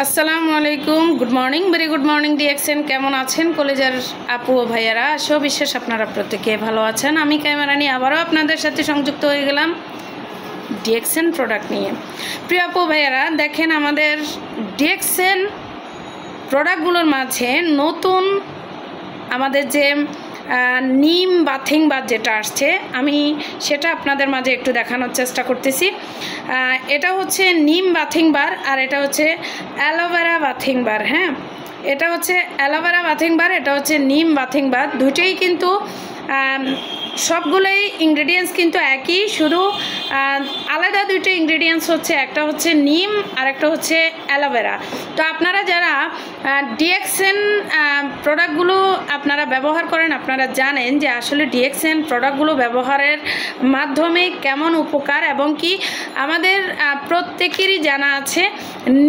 আসসালামু আলাইকুম, good morning, very good morning DXN. কেমন আছেন কলেজের আপু ও ভাইয়ারা? আশা বিশ্বাস আপনারা প্রত্যেকে ভালো আছেন। আমি ক্যামেরা নিয়ে আবারও আপনাদের সাথে সংযুক্ত হয়ে গেলাম ডিএক্সএন প্রোডাক্ট নিয়ে। প্রিয় আপু ভাইয়ারা, দেখেন আমাদের ডিএক্সএন প্রোডাক্টগুলোর মাঝে নতুন আমাদের যে নিম বাথিং বাথ যেটা আসছে, আমি সেটা আপনাদের মাঝে একটু দেখানোর চেষ্টা করতেছি। এটা হচ্ছে নিম বাথিং বার আর এটা হচ্ছে অ্যালোভেরা বাথিং বার। হ্যাঁ, এটা হচ্ছে অ্যালোভেরা বাথিং বার, এটা হচ্ছে নিম বাথিং বার। দুটোই কিন্তু সবগুলোই ইনগ্রেডিয়েন্টস কিন্তু একই, শুধু আলাদা দুটো ইনগ্রেডিয়েন্টস হচ্ছে, একটা হচ্ছে নিম আর একটা হচ্ছে অ্যালোভেরা। তো আপনারা যারা ডিএক্সএন প্রোডাক্টগুলো আপনারা ব্যবহার করেন, আপনারা জানেন যে আসলে ডিএক্সএন প্রোডাক্টগুলো ব্যবহারের মাধ্যমে কেমন উপকার, এবং কি আমাদের প্রত্যেকেরই জানা আছে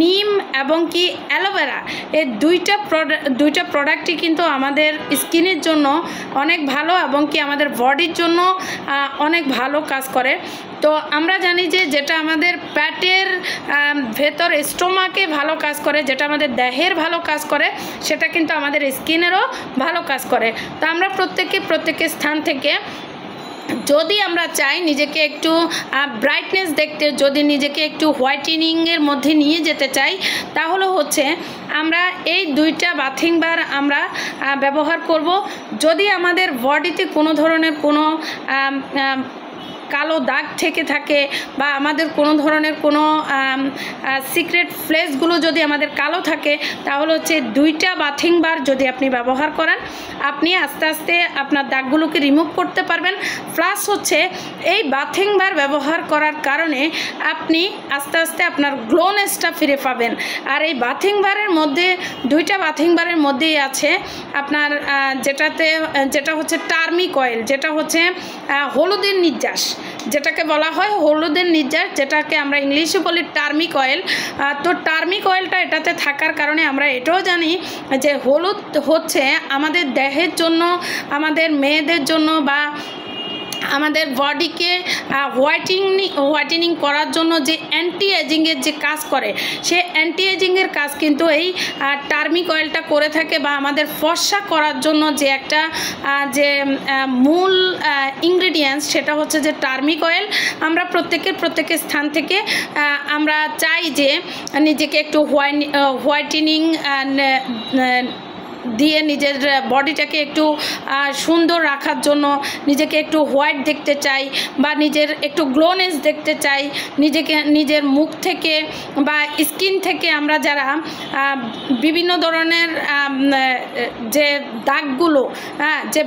নিম এবং কি অ্যালোভেরা, এই দুইটা প্রোডাক্টই কিন্তু আমাদের স্কিনের জন্য অনেক ভালো এবং কি আমাদের বডির জন্য অনেক ভালো কাজ করে। তো আমরা জানি যে যেটা আমাদের পেটের ভেতর স্টোমাকে ভালো কাজ করে, যেটা আমাদের দেহের ভালো কাজ করে, সেটা কিন্তু আমাদের স্কিনেরও ভালো কাজ করে। তো আমরা প্রত্যেকের স্থান থেকে যদি আমরা চাই নিজেকে একটু ব্রাইটনেস দেখতে, যদি নিজেকে একটু হোয়াইটেনিংয়ের মধ্যে নিয়ে যেতে চাই, তাহলে হচ্ছে আমরা এই দুইটা বাথিং বার আমরা ব্যবহার করব। যদি আমাদের বডিতে কোনো ধরনের কোনো কালো দাগ থেকে থাকে বা আমাদের কোনো ধরনের কোনো সিক্রেট ফ্লেসগুলো যদি আমাদের কালো থাকে, তাহলে হচ্ছে দুইটা বাথিং বার যদি আপনি ব্যবহার করেন, আপনি আস্তে আস্তে আপনার দাগগুলোকে রিমুভ করতে পারবেন। প্লাস হচ্ছে এই বাথিং বার ব্যবহার করার কারণে আপনি আস্তে আস্তে আপনার গ্লোনেসটা ফিরে পাবেন। আর এই বাথিং বারের মধ্যে দুইটা বাথিং বারের মধ্যেই আছে আপনার যেটা হচ্ছে টার্মিক অয়েল, যেটা হচ্ছে হলুদের নির্যাস, যেটাকে বলা হয় হলুদের নির্যাস, যেটাকে আমরা ইংলিশে বলি টার্মিক অয়েল। তো টার্মিক অয়েলটা এটাতে থাকার কারণে আমরা এটাও জানি যে হলুদ হচ্ছে আমাদের দেহের জন্য, আমাদের মেয়েদের জন্য বা আমাদের বডিকে হোয়াইটেনিং করার জন্য যে অ্যান্টি এজিংয়ের যে কাজ করে, সে অ্যান্টি এজিংয়ের কাজ কিন্তু এই টার্মিক অয়েলটা করে থাকে। বা আমাদের ফর্সা করার জন্য যে একটা যে মূল ইনগ্রিডিয়েন্টস, সেটা হচ্ছে যে টার্মিক অয়েল। আমরা প্রত্যেকের স্থান থেকে আমরা চাই যে নিজেকে একটু হোয়াইটেনিং দিয়ে নিজের বডিটাকে একটু সুন্দর রাখার জন্য, নিজেকে একটু হোয়াইট দেখতে চাই বা নিজের একটু গ্লোনেস দেখতে চাই, নিজের মুখ থেকে বা স্কিন থেকে আমরা যারা বিভিন্ন ধরনের যে দাগগুলো, যে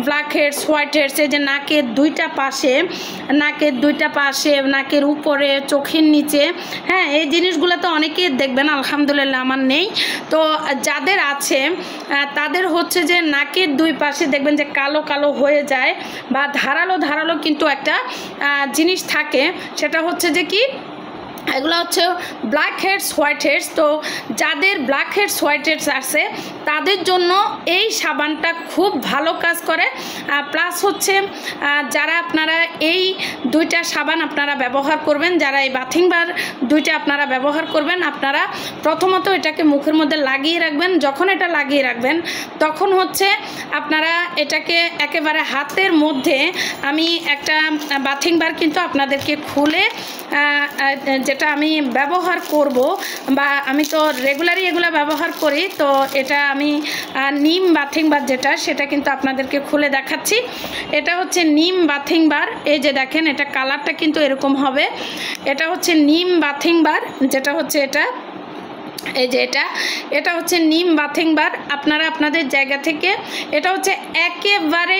ব্ল্যাক হেডস, হোয়াইট হেডস, এই যে নাকের দুইটা পাশে, নাকের উপরে, চোখের নিচে, হ্যাঁ, এই জিনিসগুলো তো অনেকেই দেখবেন, আলহামদুলিল্লাহ আমার নেই। তো যাদের আছে তাদের হচ্ছে যে নাকের দুই পাশে দেখবেন যে কালো কালো হয়ে যায় বা ধারালো কিন্তু একটা জিনিস থাকে, সেটা হচ্ছে যে কি, এগুলো হচ্ছে ব্ল্যাক হেডস, হোয়াইট হেডস। তো যাদের ব্ল্যাক হেডস, হোয়াইট হেডস আছে, তাদের জন্য এই সাবানটা খুব ভালো কাজ করে। প্লাস হচ্ছে যারা আপনারা এই দুইটা সাবান আপনারা ব্যবহার করবেন, যারা এই বাথিং বার দুইটা আপনারা ব্যবহার করবেন, আপনারা প্রথমত এটাকে মুখের মধ্যে লাগিয়ে রাখবেন। যখন এটা লাগিয়ে রাখবেন, তখন হচ্ছে আপনারা এটাকে একেবারে হাতের মধ্যে, আমি একটা বাথিং বার কিন্তু আপনাদেরকে খুলে যেটা আমি ব্যবহার করব, বা আমি তো রেগুলারই এগুলো ব্যবহার করি, তো এটা আমি নিম বাথিং বার যেটা, সেটা কিন্তু আপনাদেরকে খুলে দেখাচ্ছি। এটা হচ্ছে নিম বাথিং বার, এই যে দেখেন, এটা কালারটা কিন্তু এরকম হবে। এটা হচ্ছে নিম বাথিং বার, যেটা হচ্ছে এই যে এটা হচ্ছে নিম বাথিং বার। আপনারা আপনাদের জায়গা থেকে, এটা হচ্ছে একেবারে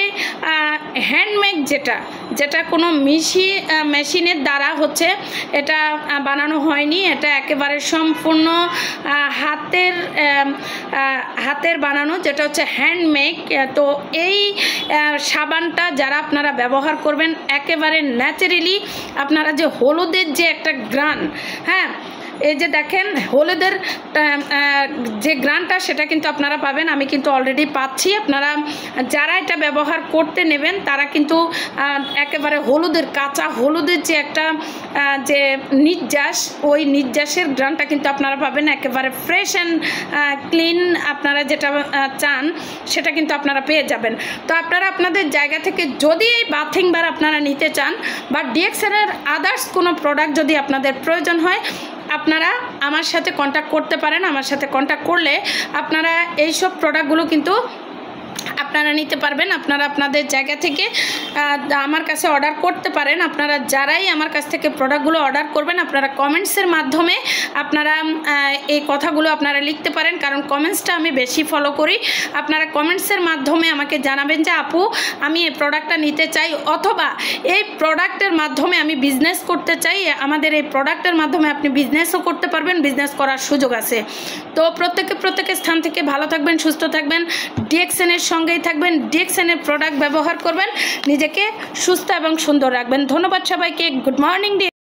হ্যান্ডমেড, যেটা কোনো মেশিনের দ্বারা হচ্ছে এটা বানানো হয়নি, এটা একেবারে সম্পূর্ণ হাতের বানানো, যেটা হচ্ছে হ্যান্ডমেড। তো এই সাবানটা যারা আপনারা ব্যবহার করবেন, একেবারে ন্যাচারালি আপনারা যে হলুদের যে একটা গ্রান, হ্যাঁ, এই যে দেখেন হলুদের যে গ্রানটা সেটা কিন্তু আপনারা পাবেন, আমি কিন্তু অলরেডি পাচ্ছি। আপনারা যারা এটা ব্যবহার করতে নেবেন তারা কিন্তু একেবারে হলুদের কাঁচা হলুদের যে একটা যে নির্যাস, ওই নির্যাসের গ্রানটা কিন্তু আপনারা পাবেন, একেবারে ফ্রেশ অ্যান্ড ক্লিন আপনারা যেটা চান সেটা কিন্তু আপনারা পেয়ে যাবেন। তো আপনারা আপনাদের জায়গা থেকে যদি এই বাথিং বার আপনারা নিতে চান বা ডিএক্সএনের আদার্স কোনো প্রোডাক্ট যদি আপনাদের প্রয়োজন হয়, আপনারা আমার সাথে কন্ট্যাক্ট করতে পারেন। আমার সাথে কন্ট্যাক্ট করলে আপনারা এইসব প্রোডাক্টগুলো কিন্তু আপনারা নিতে পারবেন। আপনারা আপনাদের জায়গা থেকে আমার কাছে অর্ডার করতে পারেন। আপনারা যারাই আমার কাছ থেকে প্রোডাক্টগুলো অর্ডার করবেন, আপনারা কমেন্টসের মাধ্যমে আপনারা এই কথাগুলো আপনারা লিখতে পারেন, কারণ কমেন্টসটা আমি বেশি ফলো করি। আপনারা কমেন্টসের মাধ্যমে আমাকে জানাবেন যে আপু আমি এই প্রোডাক্টটা নিতে চাই, অথবা এই প্রোডাক্টের মাধ্যমে আমি বিজনেস করতে চাই। আমাদের এই প্রোডাক্টের মাধ্যমে আপনি বিজনেসও করতে পারবেন, বিজনেস করার সুযোগ আছে। তো প্রত্যেকের স্থান থেকে ভালো থাকবেন, সুস্থ থাকবেন, ডিএক্সএনের সঙ্গেই থাকবেন, ডিএক্সএনের প্রোডাক্ট ব্যবহার করবেন, নিজেকে সুস্থ এবং সুন্দর রাখবেন। ধন্যবাদ সবাইকে। Good morning.